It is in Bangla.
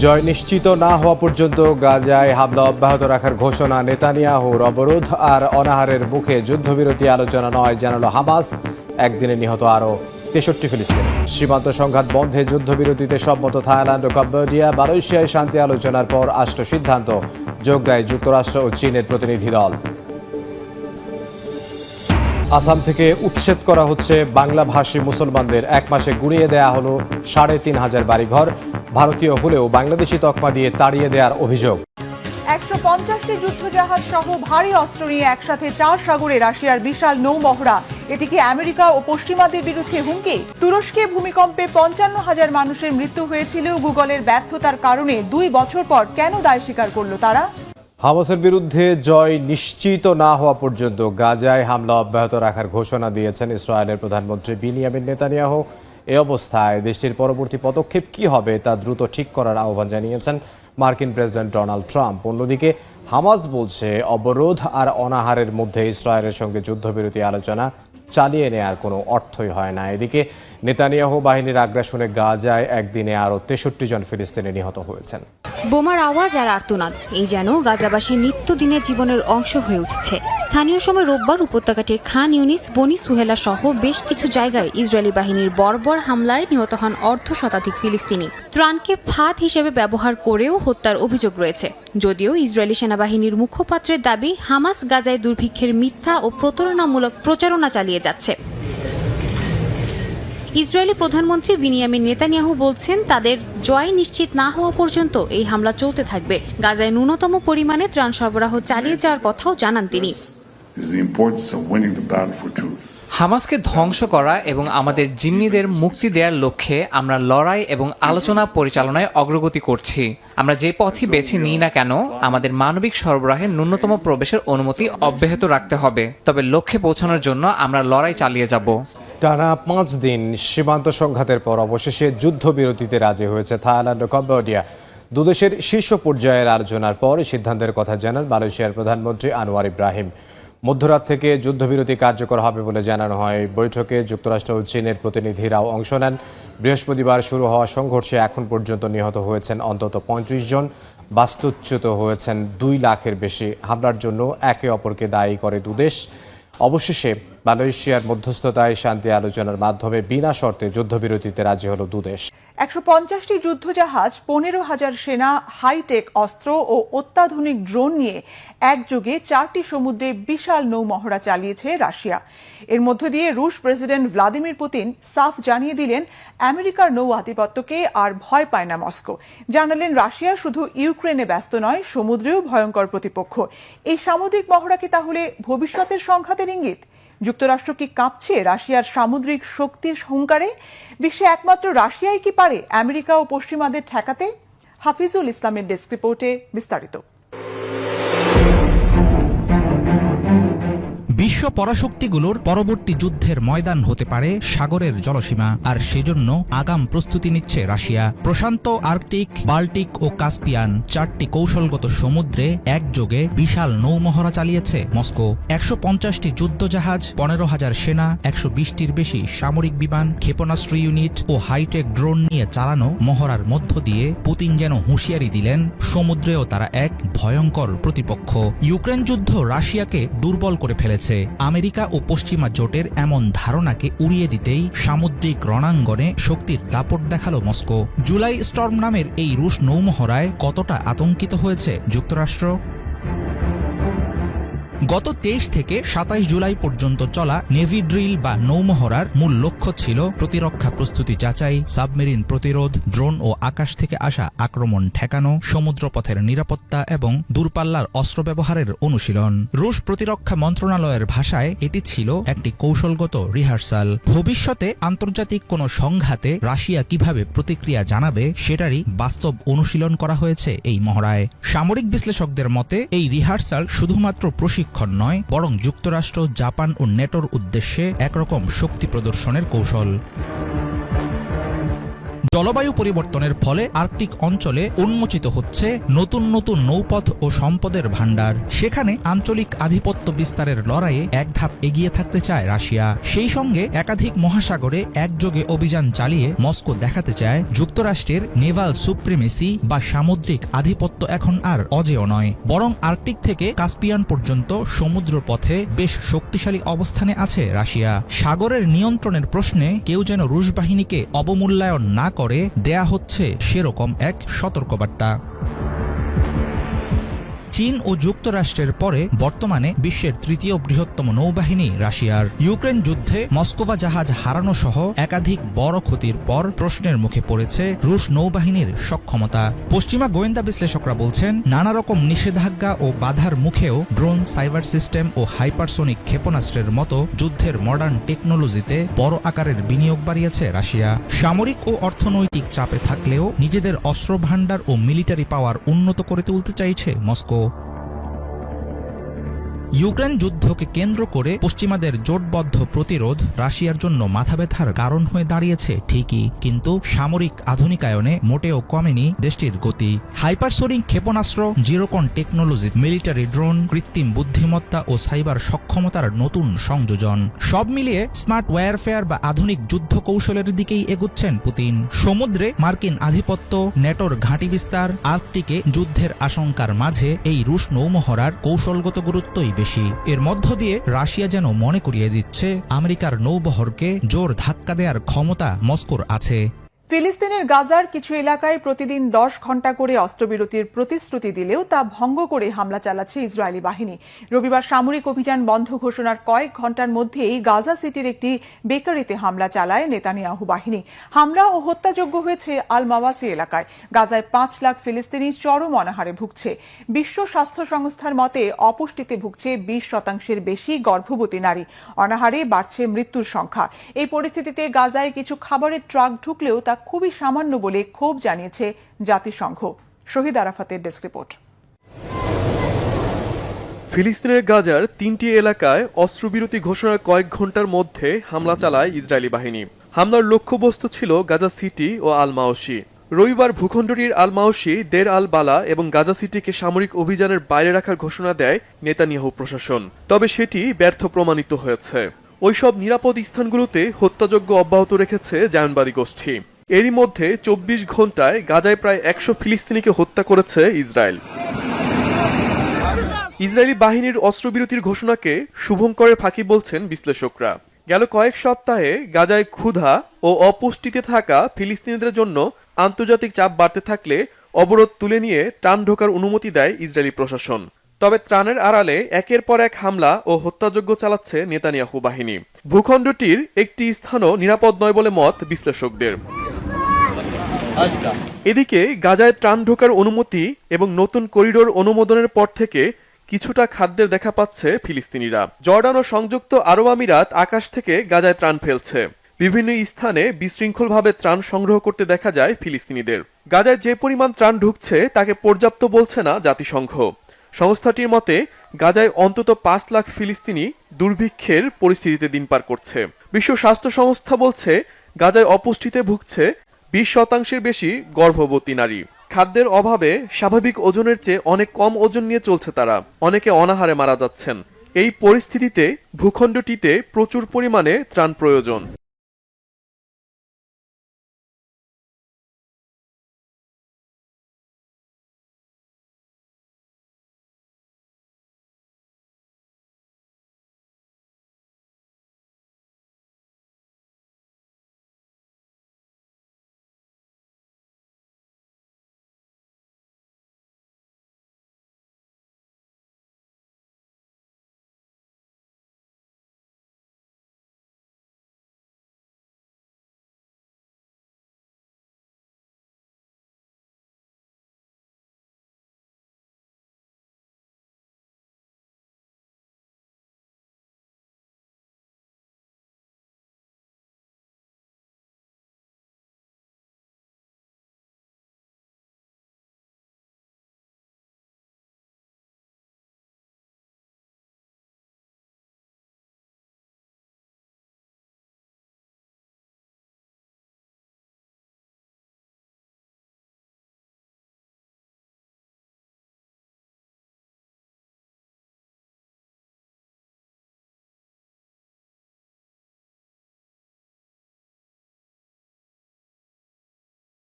জয় নিশ্চিত না হওয়া পর্যন্ত গাজায় হামলা অব্যাহত রাখার ঘোষণা নেতানিয়াহুর। অবরোধ আর অনাহারের মুখে যুদ্ধবিরতি আলোচনা নয় জানালো হামাস। একদিনে নিহত আরও ৬৩ ফিলিস্তিনি। সীমান্ত সংঘাত বন্ধে যুদ্ধবিরতিতে সম্মত থাইল্যান্ড ও কম্বোডিয়া। মালয়েশিয়ায় শান্তি আলোচনার পর আসলো সিদ্ধান্ত, যোগ দেয় যুক্তরাষ্ট্র ও চীনের প্রতিনিধি দল। আসাম থেকে উচ্ছেদ করা হচ্ছে বাংলাভাষী মুসলমানদের। এক মাসে গুড়িয়ে দেয়া হলো ৩৫০০ বাড়িঘর। ভারতীয় হলেও বাংলাদেশি তকমা দিয়ে তাড়িয়ে দেওয়ার অভিযোগ। ১৫০টি যুদ্ধজাহাজ সহ ভারী অস্ত্র নিয়ে একসাথে ৪ সাগরে রাশিয়ার বিশাল নৌমহড়া। এটি কি আমেরিকা ও পশ্চিমাদের বিরুদ্ধে হুমকি? তুরস্কে ভূমিকম্পে ৫৫,০০০ মানুষের মৃত্যু হয়েছিল। গুগলের ব্যর্থতার কারণে ২ বছর পর কেন দায় স্বীকার করল তারা? হামাসের বিরুদ্ধে জয় নিশ্চিত না হওয়া পর্যন্ত গাজায় হামলা অব্যাহত রাখার ঘোষণা দিয়েছেন ইসরায়েলের প্রধানমন্ত্রী বিনিয়ামিন নেতানিয়াহু। এ অবস্থায় দেশটির পরবর্তী পদক্ষেপ কি হবে তা দ্রুত ঠিক করার আহ্বান জানিয়েছেন মার্কিন প্রেসিডেন্ট ডোনাল্ড ট্রাম্প। অন্যদিকে হামাস বলছে, অবরোধ আর অনাহারের মধ্যে ইসরায়েলের সঙ্গে যুদ্ধবিরতি আলোচনা চালিয়ে নেয়ার কোনো অর্থই হয় না। এদিকে নেতানিয়াহু বাহিনীর আগ্রাসনে গাজায় একদিনে আরও ৬৩ জন ফিলিস্তিনি নিহত হয়েছেন। বোমার আওয়াজ আর আর্তনাদ এই যেন গাজাবাসীর নিত্যদিনের জীবনের অংশ হয়ে উঠেছে। স্থানীয় সময় রোববার উপত্যকাটির খান ইউনিস, বনি সুহেলা সহ বেশ কিছু জায়গায় ইসরায়েলি বাহিনীর বর্বর হামলায় নিহত হন অর্ধশতাধিক ফিলিস্তিনি। ত্রাণকে ফাঁদ হিসেবে ব্যবহার করেও হত্যার অভিযোগ রয়েছে। যদিও ইসরায়েলি সেনাবাহিনীর মুখপাত্রের দাবি, হামাস গাজায় দুর্ভিক্ষের মিথ্যা ও প্রতারণামূলক প্রচারণা চালিয়ে যাচ্ছে। ইসরায়েলি প্রধানমন্ত্রী বিনিয়ামিন নেতানিয়াহু বলছেন, তাদের জয় নিশ্চিত না হওয়া পর্যন্ত এই হামলা চলতে থাকবে। গাজায় ন্যূনতম পরিমাণে ত্রাণ সরবরাহ চালিয়ে যাওয়ার কথাও জানান তিনি। হামাসকে ধ্বংস করা এবং আমাদের জিম্মিদের মুক্তি দেওয়ার লক্ষ্যে আমরা লড়াই এবং আলোচনা পরিচালনায় অগ্রগতি করছি। আমরা যে পথই বেছে নিই না কেন, আমাদের মানবিক সরবরাহের ন্যূনতম প্রবেশের অনুমতি অব্যাহত রাখতে হবে। তবে লক্ষ্যে পৌঁছানোর জন্য আমরা লড়াই চালিয়ে যাব। টানা ৫ দিন সীমান্ত সংঘাতের পর অবশেষে যুদ্ধবিরতিতে রাজি হয়েছে থাইল্যান্ড ও কম্বোডিয়া। দুদেশের শীর্ষ পর্যায়ের আলোচনার পর সিদ্ধান্তের কথা জানান মালয়েশিয়ার প্রধানমন্ত্রী আনোয়ার ইব্রাহিম। মধ্যরাত থেকে যুদ্ধবিরতি কার্যকর হবে বলে জানানো হয়। বৈঠকে যুক্তরাষ্ট্র ও চীনের প্রতিনিধিরাও অংশ নেন। বৃহস্পতিবার শুরু হওয়া সংঘর্ষে এখন পর্যন্ত নিহত হয়েছেন অন্তত ৩৫ জন, বাস্তুচ্যুত হয়েছেন ২ লাখের বেশি। হামলার জন্য একে অপরকে দায়ী করে দুদেশ। অবশেষে মালয়েশিয়ার মধ্যস্থতায় শান্তি আলোচনার মাধ্যমে বিনা শর্তে যুদ্ধবিরতিতে রাজি হলো দুদেশ। ১৫০টি যুদ্ধজাহাজ, ১৫,০০০ সেনা, হাইটেক অস্ত্র ও অত্যাধুনিক ড্রোন নিয়ে একযোগে ৪টি সমুদ্রে বিশাল নৌমহড়া চালিয়েছে রাশিয়া। এর মধ্য দিয়ে রুশ প্রেসিডেন্ট ভ্লাদিমির পুতিন সাফ জানিয়ে দিলেন, আমেরিকার নৌ আধিপত্যকে আর ভয় পায় না মস্কো। জানালেন, রাশিয়া শুধু ইউক্রেনে ব্যস্ত নয়, সমুদ্রেও ভয়ঙ্কর প্রতিপক্ষ। এই সামুদ্রিক মহড়া কি তাহলে ভবিষ্যতের সংঘাতের ইঙ্গিত? যুক্তরাষ্ট্র কি কাঁপছে রাশিয়ার সামুদ্রিক শক্তির হুঙ্কারে? বিশ্বে একমাত্র রাশিয়াই কি পারে আমেরিকা ও পশ্চিমাদের ঠেকাতে? হাফিজুল ইসলামের ডেস্ক রিপোর্টে বিস্তারিত। বিশ্ব পরাশক্তিগুলোর পরবর্তী যুদ্ধের ময়দান হতে পারে সাগরের জলসীমা, আর সেজন্য আগাম প্রস্তুতি নিচ্ছে রাশিয়া। প্রশান্ত, আর্কটিক, বাল্টিক ও কাস্পিয়ান 4টি কৌশলগত সমুদ্রে একযোগে বিশাল নৌমহড়া চালিয়েছে মস্কো। ১৫০টি যুদ্ধজাহাজ, ১৫,০০০ সেনা, ১২০টির বেশি সামরিক বিমান, ক্ষেপণাস্ত্র ইউনিট ও হাইটেক ড্রোন নিয়ে চালানো মহড়ার মধ্য দিয়ে পুতিন যেন হুঁশিয়ারি দিলেন, সমুদ্রেও তারা এক ভয়ঙ্কর প্রতিপক্ষ। ইউক্রেন যুদ্ধ রাশিয়াকে দুর্বল করে ফেলেছে। আমেরিকা ও পশ্চিমা জোটের এমন ধারণাকে উড়িয়ে দিতেই সামুদ্রিক রণাঙ্গনে শক্তির দাপট দেখালো মস্কো। জুলাই স্টর্ম নামের এই রুশ নৌমহড়ায় কতটা আতঙ্কিত হয়েছে যুক্তরাষ্ট্র? গত ২৩ থেকে ২৭ জুলাই পর্যন্ত চলা নেভি ড্রিল বা নৌমহড়ার মূল লক্ষ্য ছিল প্রতিরক্ষা প্রস্তুতি যাচাই, সাবমেরিন প্রতিরোধ, ড্রোন ও আকাশ থেকে আসা আক্রমণ ঠেকানো, সমুদ্রপথের নিরাপত্তা এবং দূরপাল্লার অস্ত্র ব্যবহারের অনুশীলন। রুশ প্রতিরক্ষা মন্ত্রণালয়ের ভাষায় এটি ছিল একটি কৌশলগত রিহার্সাল। ভবিষ্যতে আন্তর্জাতিক কোনো সংঘাতে রাশিয়া কিভাবে প্রতিক্রিয়া জানাবে সেটারই বাস্তব অনুশীলন করা হয়েছে এই মহড়ায়। সামরিক বিশ্লেষকদের মতে এই রিহার্সাল শুধুমাত্র প্রশিক্ষণ নয়, বরং যুক্তরাষ্ট্র, জাপান ও নেটোর উদ্দেশ্যে একরকম শক্তি প্রদর্শনের কৌশল। জলবায়ু পরিবর্তনের ফলে আর্কটিক অঞ্চলে উন্মোচিত হচ্ছে নতুন নতুন নৌপথ ও সম্পদের ভাণ্ডার। সেখানে আঞ্চলিক আধিপত্য বিস্তারের লড়াইয়ে এক ধাপ এগিয়ে থাকতে চায় রাশিয়া। সেই সঙ্গে একাধিক মহাসাগরে একযোগে অভিযান চালিয়ে মস্কো দেখাতে চায় যুক্তরাষ্ট্রের নেভাল সুপ্রিমেসি বা সামুদ্রিক আধিপত্য এখন আর অজেয় নয়, বরং আর্কটিক থেকে কাস্পিয়ান পর্যন্ত সমুদ্র পথে বেশ শক্তিশালী অবস্থানে আছে রাশিয়া। সাগরের নিয়ন্ত্রণের প্রশ্নে কেউ যেন রুশ বাহিনীকে অবমূল্যায়ন না করে দেয়া হচ্ছে সেরকম এক সতর্কবার্তা। চীন ও যুক্তরাষ্ট্রের পরে বর্তমানে বিশ্বের তৃতীয় বৃহত্তম নৌবাহিনী রাশিয়ার। ইউক্রেন যুদ্ধে মস্কোভা জাহাজ হারানো সহ একাধিক বড় ক্ষতির পর প্রশ্নের মুখে পড়েছে রুশ নৌবাহিনীর সক্ষমতা। পশ্চিমা গোয়েন্দা বিশ্লেষকরা বলছেন, নানা রকম নিষেধাজ্ঞা ও বাধার মুখেও ড্রোন, সাইবার সিস্টেম ও হাইপারসোনিক ক্ষেপণাস্ত্রের মতো যুদ্ধের মডার্ন টেকনোলজিতে বড় আকারের বিনিয়োগ বাড়িয়েছে রাশিয়া। সামরিক ও অর্থনৈতিক চাপে থাকলেও নিজেদের অস্ত্র ভাণ্ডার ও মিলিটারি পাওয়ার উন্নত করে তুলতে চাইছে মস্কো। ইউক্রেন যুদ্ধকে কেন্দ্র করে পশ্চিমাদের জোটবদ্ধ প্রতিরোধ রাশিয়ার জন্য মাথাব্যথার কারণ হয়ে দাঁড়িয়েছে ঠিকই, কিন্তু সামরিক আধুনিকায়নে মোটেও কমেনি দেশটির গতি। হাইপারসোনিক ক্ষেপণাস্ত্র, জিরোকন টেকনোলজি, মিলিটারি ড্রোন, কৃত্রিম বুদ্ধিমত্তা ও সাইবার সক্ষমতার নতুন সংযোজন, সব মিলিয়ে স্মার্ট ওয়্যারফেয়ার বা আধুনিক যুদ্ধ কৌশলের দিকেই এগুচ্ছেন পুতিন। সমুদ্রে মার্কিন আধিপত্য, নেটোর ঘাঁটি বিস্তার, আর্কটিকে যুদ্ধের আশঙ্কার মাঝে এই রুশ নৌমহড়ার কৌশলগত গুরুত্বই বেশি। এর মধ্য দিয়ে রাশিয়া যেন মনে করিয়ে দিচ্ছে আমেরিকার নৌবহরকে জোর ধাক্কা দেওয়ার ক্ষমতা মস্কোর আছে। ফিলিস্তিনের গাজার কিছু এলাকায় প্রতিদিন 10 ঘণ্টা করে অস্ত্রবিরতির প্রতিশ্রুতি দিলেও তা ভঙ্গ করে হামলা চালাচ্ছে ইসরায়েলি বাহিনী। রবিবার সামরিক অভিযান বন্ধ ঘোষণার কয়েক ঘণ্টার মধ্যেই গাজা সিটির একটি বেকারিতে হামলা চালায় নেতানিয়াহু বাহিনী। হামলা ও হত্যাযজ্ঞ হয়েছে আল মাওয়াসি এলাকায়। গাজায় 5 লাখ ফিলিস্তিনি চরম অনাহারে ভুগছে। বিশ্ব স্বাস্থ্য সংস্থার মতে অপুষ্টিতে ভুগছে 20% বেশি গর্ভবতী নারী। অনাহারে বাড়ছে মৃত্যুর সংখ্যা। এই পরিস্থিতিতে গাজায় কিছু খাবারের ট্রাক ঢুকলেও তা খুবই সামান্য বলে ক্ষোভ জানিয়েছে জাতিসংঘ। শহীদ আরাফাতের ডেস্ক রিপোর্ট। ফিলিস্তিনের গাজার 3টি এলাকায় অস্ত্রবিরতি ঘোষণার কয়েক ঘন্টার মধ্যে হামলা চালায় ইসরায়েলি বাহিনী। হামলার লক্ষ্যবস্তু ছিল গাজা সিটি ও আল মাওশি। রবিবার ভূখণ্ডটির আল মাওশি, দের আল বালা এবং গাজা সিটিকে সামরিক অভিযানের বাইরে রাখার ঘোষণা দেয় নেতানিয়াহু প্রশাসন। তবে সেটি ব্যর্থ প্রমাণিত হয়েছে। ওইসব নিরাপদ স্থানগুলোতে হত্যাযজ্ঞ অব্যাহত রেখেছে জায়নবাদী গোষ্ঠী। এরই মধ্যে 24 ঘন্টায় গাজায় প্রায় 100 ফিলিস্তিনিকে হত্যা করেছে ইসরায়েল। ইসরায়েলি বাহিনীর অস্ত্রবিরতির ঘোষণাকে শুভঙ্করের ফাঁকি বলছেন বিশ্লেষকরা। গেল কয়েক সপ্তাহে গাজায় ক্ষুধা ও অপুষ্টিতে থাকা ফিলিস্তিনিদের জন্য আন্তর্জাতিক চাপ বাড়তে থাকলে অবরোধ তুলে নিয়ে ত্রাণ ঢোকার অনুমতি দেয় ইসরায়েলি প্রশাসন। তবে ত্রাণের আড়ালে একের পর এক হামলা ও হত্যাযজ্ঞ চালাচ্ছে নেতানিয়াহু বাহিনী। ভূখণ্ডটির একটি স্থানও নিরাপদ নয় বলে মত বিশ্লেষকদের। এদিকে গাজায় ত্রাণ ঢোকার অনুমতি এবং নতুন করিডোর অনুমোদনের পর থেকে কিছুটা খাদ্যের দেখা পাচ্ছে ফিলিস্তিনিরা। জর্ডান ও সংযুক্ত আরব আমিরাত আকাশ থেকে গাজায় ত্রাণ ফেলছে। বিভিন্ন স্থানে বিশৃঙ্খলভাবে ত্রাণ সংগ্রহ করতে দেখা যায় ফিলিস্তিনিদের। গাজায় যে পরিমাণ ত্রাণ ঢুকছে তাকে পর্যাপ্ত বলছে না জাতিসংঘ। সংস্থাটির মতে গাজায় অন্তত 5 লাখ ফিলিস্তিনি দুর্ভিক্ষের পরিস্থিতিতে দিন পার করছে। বিশ্ব স্বাস্থ্য সংস্থা বলছে গাজায় অপুষ্টিতে ভুগছে 20% বেশি গর্ভবতী নারী। খাদ্যের অভাবে স্বাভাবিক ওজনের চেয়ে অনেক কম ওজন নিয়ে চলছে তারা। অনেকে অনাহারে মারা যাচ্ছেন। এই পরিস্থিতিতে ভূখণ্ডটিতে প্রচুর পরিমাণে ত্রাণ প্রয়োজন।